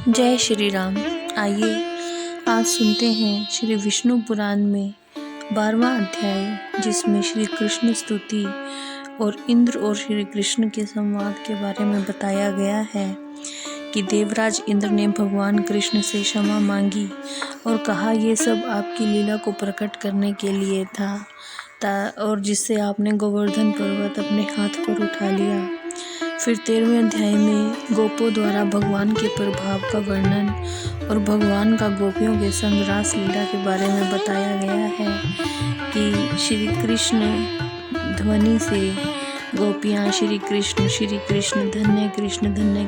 जय श्री राम। आइए आज सुनते हैं श्री विष्णु पुराण में 12वां अध्याय, जिसमें श्री कृष्ण स्तुति और इंद्र और श्री कृष्ण के संवाद के बारे में बताया गया है कि देवराज इंद्र ने भगवान कृष्ण से क्षमा मांगी और कहा ये सब आपकी लीला को प्रकट करने के लिए था और जिससे आपने गोवर्धन पर्वत अपने हाथ पर उठा लिया। फिर 13वें अध्याय में गोपों द्वारा भगवान के प्रभाव का वर्णन और भगवान का गोपियों के संग रास लीला के बारे में बताया गया है कि श्री कृष्ण ध्वनि से गोपियाँ श्री कृष्ण धन्य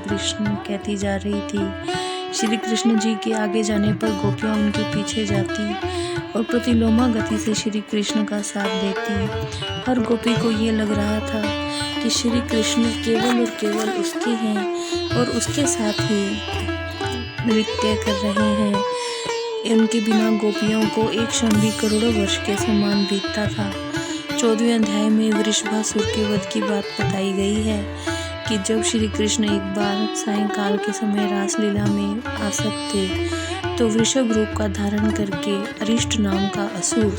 कृष्ण कहती जा रही थी। श्री कृष्ण जी के आगे जाने पर गोपियाँ उनके पीछे जाती और प्रतिलोमा गति से श्री कृष्ण का साथ देती। हर गोपी को ये लग रहा था कि श्री कृष्ण केवल और केवल उसके हैं और उसके साथ ही नृत्य कर रहे हैं। उनके बिना गोपियों को एक क्षण भी करोड़ों वर्ष के समान बीतता था। 14वें अध्याय में वृषभासुर के वध की बात बताई गई है कि जब श्री कृष्ण एक बार सायंकाल के समय रासलीला में आसक्त थे तो वृषभ रूप का धारण करके अरिष्ट नाम का असुर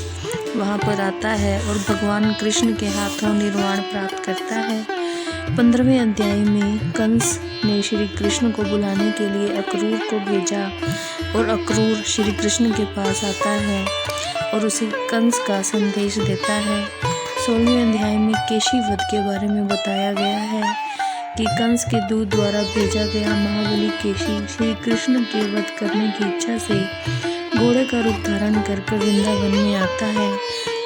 वहाँ पर आता है और भगवान कृष्ण के हाथों निर्वाण प्राप्त करता है। 15वें अध्याय में कंस ने श्री कृष्ण को बुलाने के लिए अक्रूर को भेजा और अक्रूर श्री कृष्ण के पास आता है और उसे कंस का संदेश देता है। 16वें अध्याय में केशी वध के बारे में बताया गया है कि कंस के दूत द्वारा भेजा गया महाबली केशी श्री कृष्ण के वध करने की इच्छा से घोड़े का रूप धारण कर वृंदावन में आता है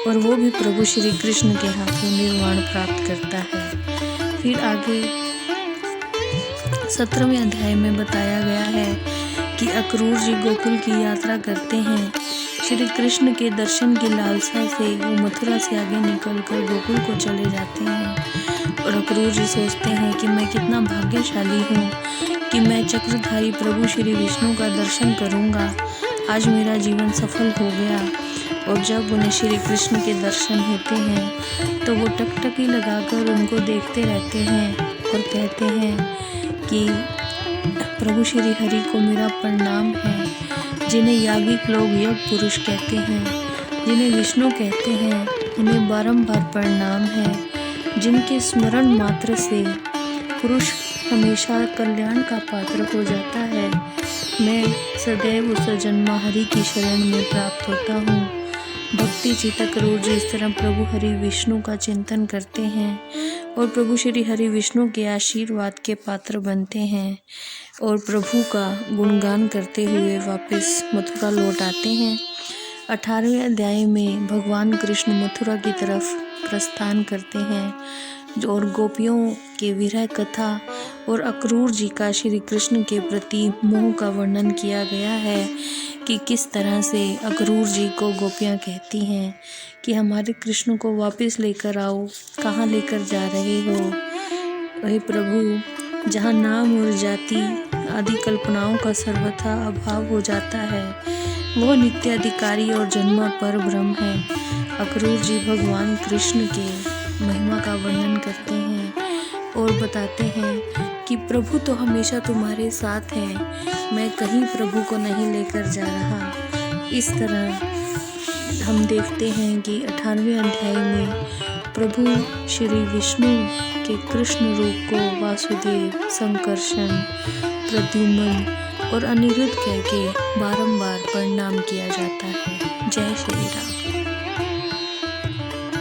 और वो भी प्रभु श्री कृष्ण के हाथों निर्वाण प्राप्त करता है। फिर आगे 17वें अध्याय में बताया गया है कि अक्रूर जी गोकुल की यात्रा करते हैं। श्री कृष्ण के दर्शन की लालसा से वो मथुरा से आगे निकलकर गोकुल को चले जाते हैं और अक्रूर जी सोचते हैं कि मैं कितना भाग्यशाली हूँ कि मैं चक्रधारी प्रभु श्री विष्णु का दर्शन करूँगा। आज मेरा जीवन सफल हो गया। और जब उन्हें श्री कृष्ण के दर्शन होते हैं तो वो टकटकी लगाकर उनको देखते रहते हैं और कहते हैं कि प्रभु श्री हरि को मेरा प्रणाम है। जिन्हें याज्ञिक लोग योग पुरुष कहते हैं, जिन्हें विष्णु कहते हैं, उन्हें बारंबार प्रणाम है। जिनके स्मरण मात्र से पुरुष हमेशा कल्याण का पात्र हो जाता है। मैं सदैव उस जन्मा हरि की शरण में प्राप्त होता हूँ। भक्ति चित्त अक्रूर जी इस तरह प्रभु हरि विष्णु का चिंतन करते हैं और प्रभु श्री हरि विष्णु के आशीर्वाद के पात्र बनते हैं और प्रभु का गुणगान करते हुए वापस मथुरा लौट आते हैं। 18वें अध्याय में भगवान कृष्ण मथुरा की तरफ प्रस्थान करते हैं और गोपियों के विरह कथा और अक्रूर जी का श्री कृष्ण के प्रति मोह का वर्णन किया गया है कि किस तरह से अक्रूर जी को गोपियाँ कहती हैं कि हमारे कृष्ण को वापस लेकर आओ, कहाँ लेकर जा रहे हो। हे प्रभु, जहाँ नाम और जाति आदि कल्पनाओं का सर्वथा अभाव हो जाता है वो नित्याधिकारी और जन्मा पर ब्रह्म है। अक्रूर जी भगवान कृष्ण के महिमा का वर्णन करते हैं और बताते हैं कि प्रभु तो हमेशा तुम्हारे साथ हैं, मैं कहीं प्रभु को नहीं लेकर जा रहा। इस तरह हम देखते हैं कि 18वें अध्याय में प्रभु श्री विष्णु के कृष्ण रूप को वासुदेव, संकर्षण, प्रद्युम्न और अनिरुद्ध कह के बारंबार प्रणाम किया जाता है। जय श्री राम।